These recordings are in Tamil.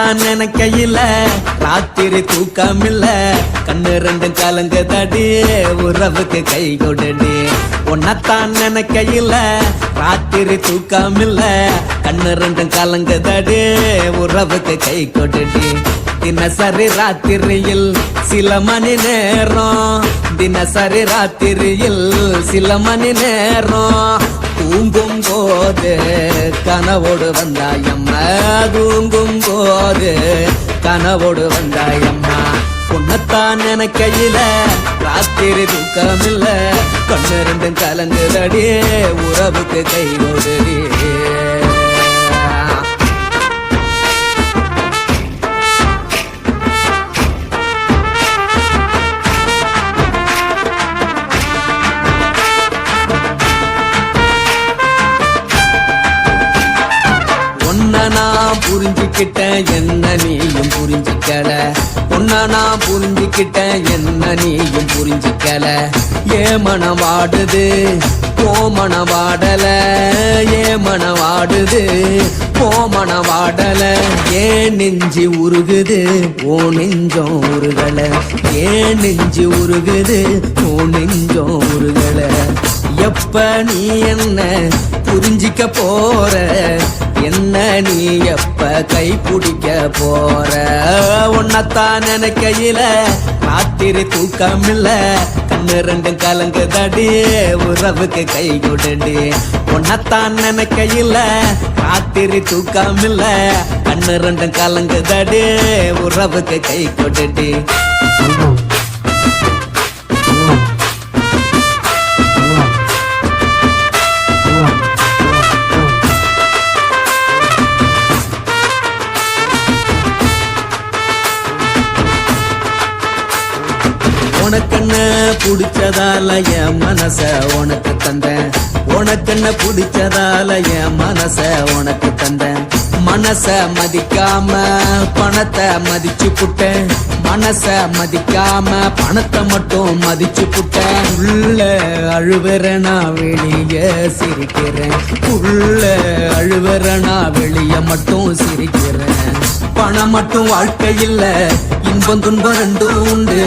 உன்னத்தான் நினைக்கையில ராத்திரி தூக்கமில்ல கண்ணு ரெண்டும் கலங்குதடி உறவுக்கு கை கொடுடி உன்னத்தான் நினைக்கையில ராத்திரி தூக்கமில்ல கண்ணு ரெண்டும் கலங்குதடி உறவுக்கு கை கொடுடி தினசரி ராத்திரியில் சில மணி நேரம் தினசரி ராத்திரியில் சில மணி நேரம் தூங்கும் போது கனவோடு வந்தாயம்மா தூங்கும் போது கனவோடு வந்தாயம்மா உன்னத்தான் நினைக்கையில ராத்திரி தூக்கமில்ல கண்ணு ரெண்டும் கலங்குதடி உறவுக்கு கை கொடுடி நான் புரிஞ்சுக்கிட்டேன் என்ன நீயும் புரிஞ்சுக்கல உன்ன நான் புரிஞ்சுக்கிட்டேன் என்ன நீயும் புரிஞ்சுக்கல ஏ மனம் வாடுது போ மனம் வாடல ஏ மனம் வாடுது போ மனம் வாடல ஏன் நெஞ்சு உருகுது ஓ நெஞ்சம் உருகல ஏன் நெஞ்சு உருகுது ஓ நெஞ்சம் உருகல எப்ப நீ என்ன புரிஞ்சிக்க போற என்ன நீ எப்ப கை பிடிக்க போற உன்னத்தான் நினைக்கையில ராத்திரி தூக்கமில்ல கண்ணு ரெண்டும் கலங்குதடி உறவுக்கு கை கொடுடி உன்னத்தான் நினைக்கையில ராத்திரி தூக்கமில்ல கண்ணு ரெண்டும் கலங்குதடி உறவுக்கு கை கொடுடி உனக்கென்ன பிடிச்சதால என் மனச உனக்கு தந்தேன் உனக்கென்ன பிடிச்சதால என் மனச உனக்கு தந்தேன் மனச மதிக்காம பணத்தை மதிச்சு புட்டேன் மனச மதிக்காம பணத்தை மட்டும் மதிச்சு புட்டேன் உள்ள அழுவற நான் வெளிய சிரிக்கிறேன் உள்ள அழுவற நான் வெளிய மட்டும் சிரிக்கிறேன் பணம் மட்டும் வாழ்க்கையில் இன்பம் துன்பம் ரெண்டும் உண்டு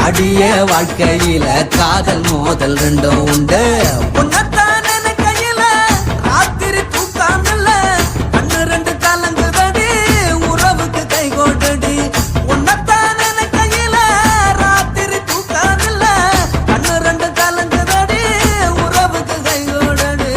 அடிய வாழ்க்கையில காதல் மோதல் ரெண்டும் உண்டு உன்னத்தான் நினைக்கையில ராத்திரி தூக்கமில்ல கண்ணு ரெண்டு கலங்குதடி உறவுக்கு கை கொடுடி உன்னத்தான் நினைக்கையில ராத்திரி தூக்கமில்ல கண்ணு ரெண்டு கலங்குதடி உறவுக்கு கை கொடுடி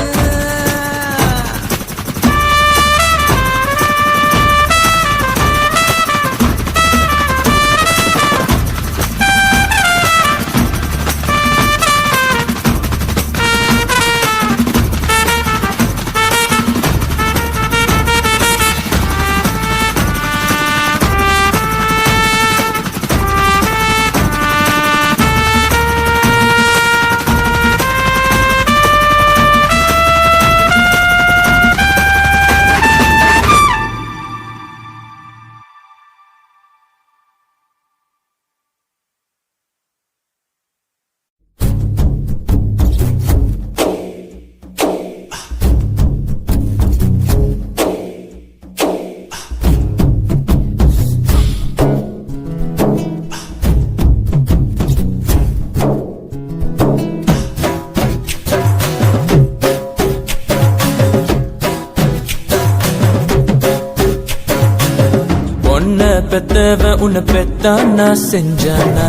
பெத்தவன் உன்னை பெத்தானா செஞ்சானா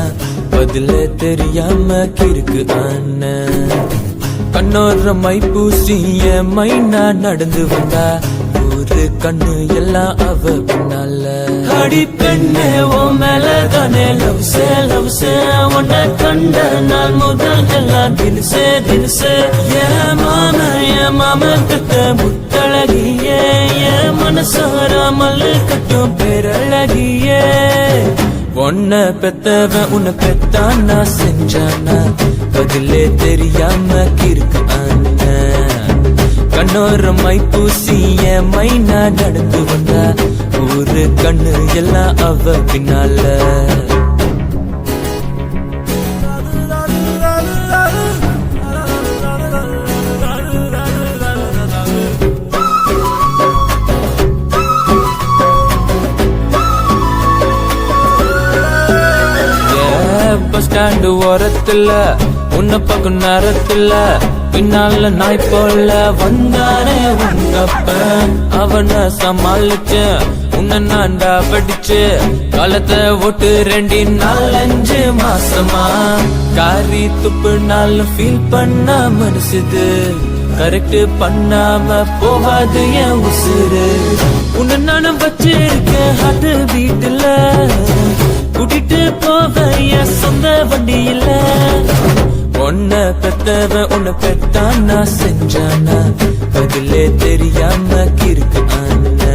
பதில தெரியாம கிறுக்கு ஆனா கண்ணோர மைப்பூசிய மைனா நடந்து வந்தா ஒரு கண்ணு எல்லாம் அவ பின்னால அடி பெண்ணே ஓ மேலதானே லவ்ஸே உன்னை கண்ட நாள் முதல் எல்லாம் தினசே என் மாம கத்த முத்தழகியே என் மனசாராமல் கட்டும் பேரழகியே உன்னை பெத்தவன் உன்னை பெத்தானா செஞ்சானா பதிலே தெரியாம கிறுக்கு ஆனா கண்ணோர மைப்பூசிய மைனா நடந்து வந்தா ஒரு கண்ணு எல்லாம் அவ பின்னால பஸ் ஸ்டாண்டு ஓரத்துல உன்னை பக்கம் நேரத்துல பின்னால நாய் போல வந்தானே உங்கப்ப அவனை சமாளிச்ச உன்னை நான்டா படிச்சு காலத்தை ஓட்டு 2 மாசமா காரி துப்பு நாள் ஃபீல் பண்ண மனசுது கரெக்ட் பண்ணாம போகாது என் உசுறு உன்னை நானும் வச்சிருக்கேன் ஹார்ட் பீட்ல கூட்டிட்டு போவ என் சொந்த வண்டியில உன்னை பெத்தவ உன்னை பெத்தான் நான் செஞ்சானா பதிலே தெரியாம கிறுக்கு ஆனா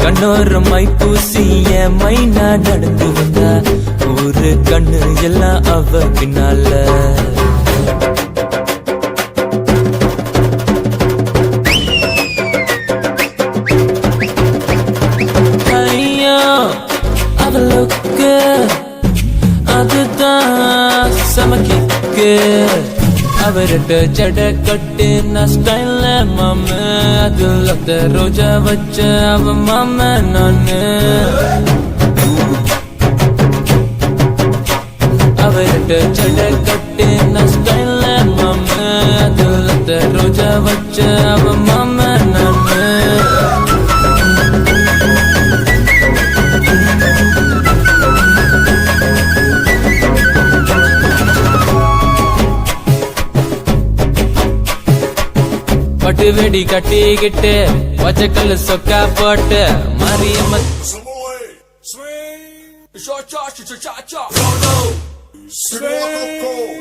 கண்ணோர மை பூசி என் மைனா நடந்து வந்தா ஒரு கண்ணு எல்லாம் அவ பின்னால அவளுக்கு அதுதான் சமக்கிக்கு அவர்கிட்ட ஜட கட்டு நான் ஸ்டைல்ல மாம அதுல ரோஜா வச்ச அவ மாம நானு அவர்கிட்ட ஜட கட்டு நான் ஸ்டைல்ல மாம அதுல ரோஜா வச்ச அவ மாம நானு பட்டு வெடி கட்டிக்கிட்டு பச்சைக்கல்லு சொக்கா போட்டு மாரியம்ம Swing.